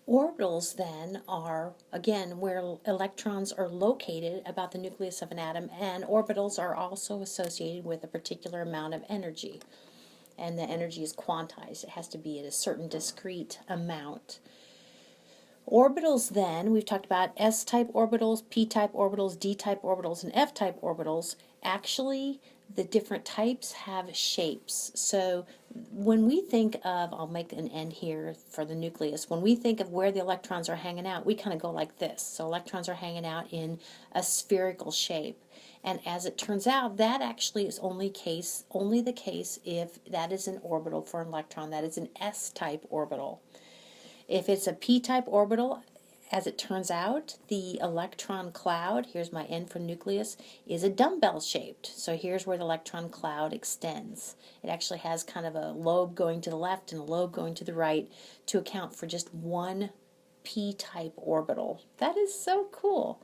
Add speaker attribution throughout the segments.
Speaker 1: Orbitals then are, again, where electrons are located about the nucleus of an atom, and orbitals are also associated with a particular amount of energy. And the energy is quantized. It has to be at a certain discrete amount. Orbitals then, we've talked about S-type orbitals, P-type orbitals, D-type orbitals, and F-type orbitals. Actually, the different types have shapes. So when we think of, I'll make an end here for the nucleus, when we think of where the electrons are hanging out, we kind of go like this. So electrons are hanging out in a spherical shape. And as it turns out, that actually is only the case if that is an orbital for an electron. That is an S-type orbital. If it's a p-type orbital, as it turns out, the electron cloud, here's my N for nucleus, is a dumbbell shaped. So here's where the electron cloud extends. It actually has kind of a lobe going to the left and a lobe going to the right to account for just one p-type orbital. That is so cool.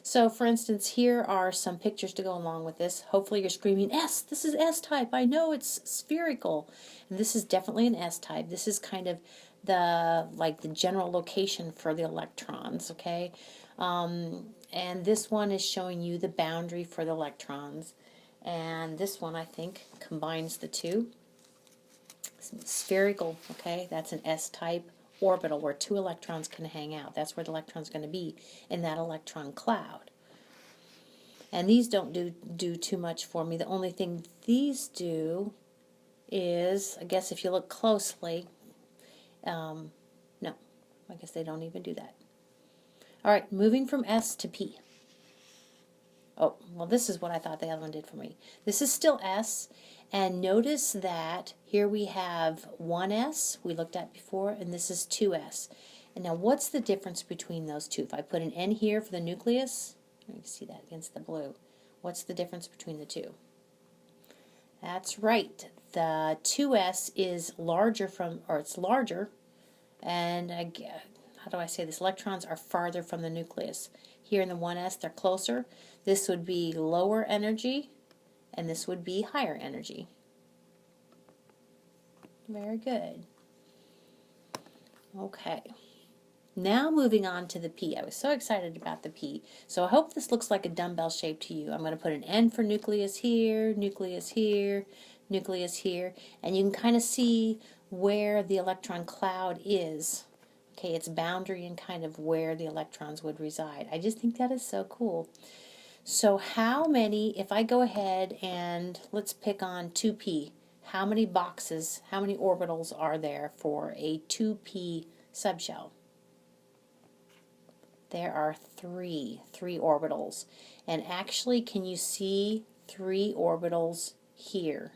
Speaker 1: So for instance, here are some pictures to go along with this. Hopefully you're screaming, S, this is S-type. I know it's spherical. And this is definitely an S-type. This is kind of the general location for the electrons, okay? And this one is showing you the boundary for the electrons. And this one, I think, combines the two. Spherical, okay? That's an S-type orbital where two electrons can hang out. That's where the electron's going to be in that electron cloud. And these don't do too much for me. The only thing these do is, I guess if you look closely, no, I guess they don't even do that. All right, moving from S to P. Oh, well, this is what I thought the other one did for me. This is still S, and notice that here we have 1S, we looked at before, and this is 2S. And now what's the difference between those two? If I put an N here for the nucleus, you can see that against the blue. What's the difference between the two? That's right. The 2S is larger it's larger, and how do I say this? Electrons are farther from the nucleus. Here in the 1S, they're closer. This would be lower energy, and this would be higher energy. Very good. Okay. Now moving on to the P. I was so excited about the P. So I hope this looks like a dumbbell shape to you. I'm going to put an N for nucleus here, nucleus here, nucleus here, and you can kind of see where the electron cloud is. Okay, its boundary and kind of where the electrons would reside. I just think that is so cool. So how many, if I go ahead and let's pick on 2p, how many boxes, how many orbitals are there for a 2p subshell? There are three orbitals. And actually, can you see 3 orbitals here?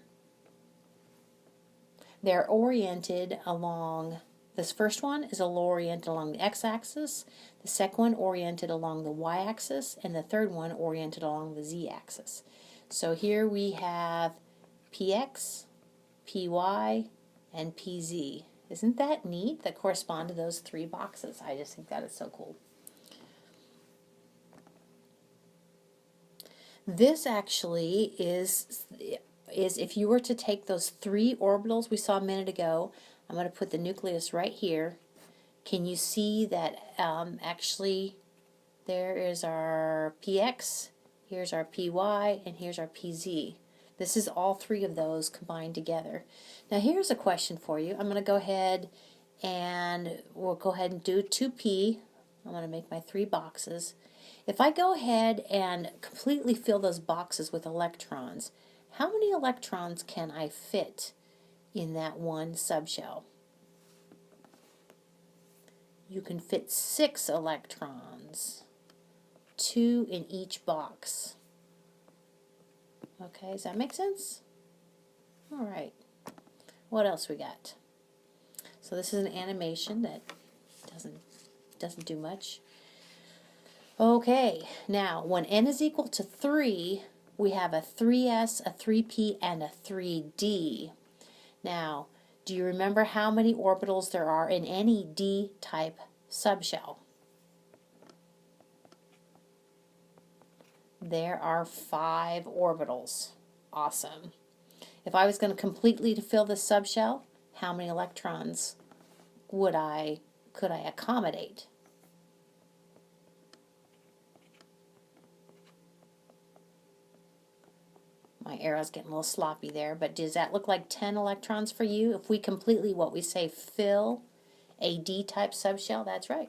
Speaker 1: They're oriented along, this first one is oriented along the x-axis, the second one oriented along the y-axis, and the third one oriented along the z-axis. So here we have px, py, and pz. Isn't that neat? That correspond to those 3 boxes. I just think that is so cool. This actually is if you were to take those 3 orbitals we saw a minute ago, I'm going to put the nucleus right here. Can you see that actually there is our px, here's our py, and here's our pz. This is all 3 of those combined together. Now here's a question for you. I'm going to go ahead and we'll go ahead and do 2p. I'm going to make my 3 boxes. If I go ahead and completely fill those boxes with electrons, how many electrons can I fit in that one subshell? You can fit 6 electrons, 2 in each box. Okay, does that make sense? All right. What else we got? So this is an animation that doesn't do much. Okay, now when n is equal to 3, we have a 3s, a 3p, and a 3d. Now, do you remember how many orbitals there are in any d-type subshell? There are 5 orbitals. Awesome. If I was going to completely fill this subshell, how many electrons would I could I accommodate? My arrow's getting a little sloppy there, but does that look like 10 electrons for you? If we completely, what we say, fill a D-type subshell, that's right.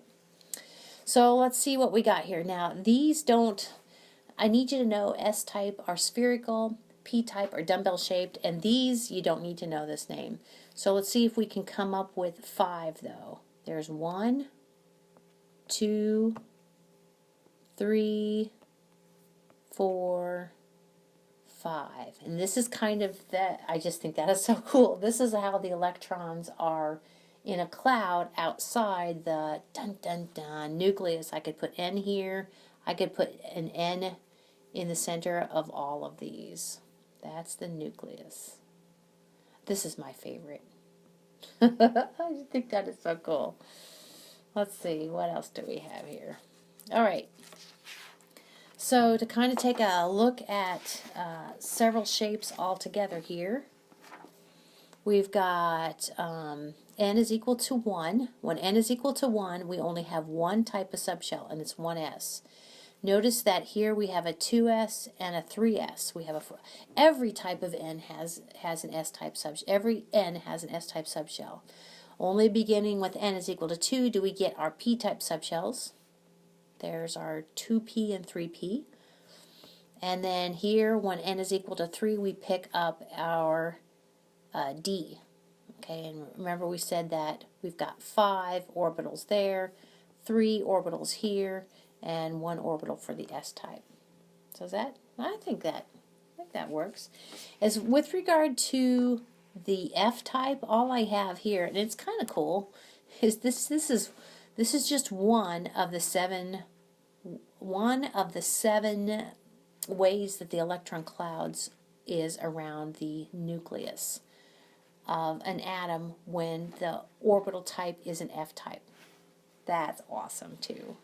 Speaker 1: So let's see what we got here. Now, these don't, I need you to know S-type are spherical, P-type are dumbbell-shaped, and these, you don't need to know this name. So let's see if we can come up with 5, though. There's 1, 2, 3, 4, 5. And this is kind of that, I just think that is so cool. This is how the electrons are in a cloud outside the dun dun dun nucleus. I could put N here. I could put an N in the center of all of these. That's the nucleus. This is my favorite. I just think that is so cool. Let's see, what else do we have here? All right. So to kind of take a look at several shapes all together here, we've got n is equal to 1. When n is equal to 1, we only have one type of subshell, and it's 1s. Notice that here we have a 2s and a 3s. We have every type of n has an s-type subshell. Every n has an s-type subshell. Only beginning with n is equal to 2 do we get our p-type subshells. There's our 2p and 3p. And then here, when n is equal to 3, we pick up our d. Okay, and remember we said that we've got 5 orbitals there, 3 orbitals here, and 1 orbital for the s-type. So I think that works. As with regard to the f-type, all I have here, and it's kind of cool, is this is just one of the seven ways that the electron clouds is around the nucleus of an atom when the orbital type is an f-type. That's awesome too.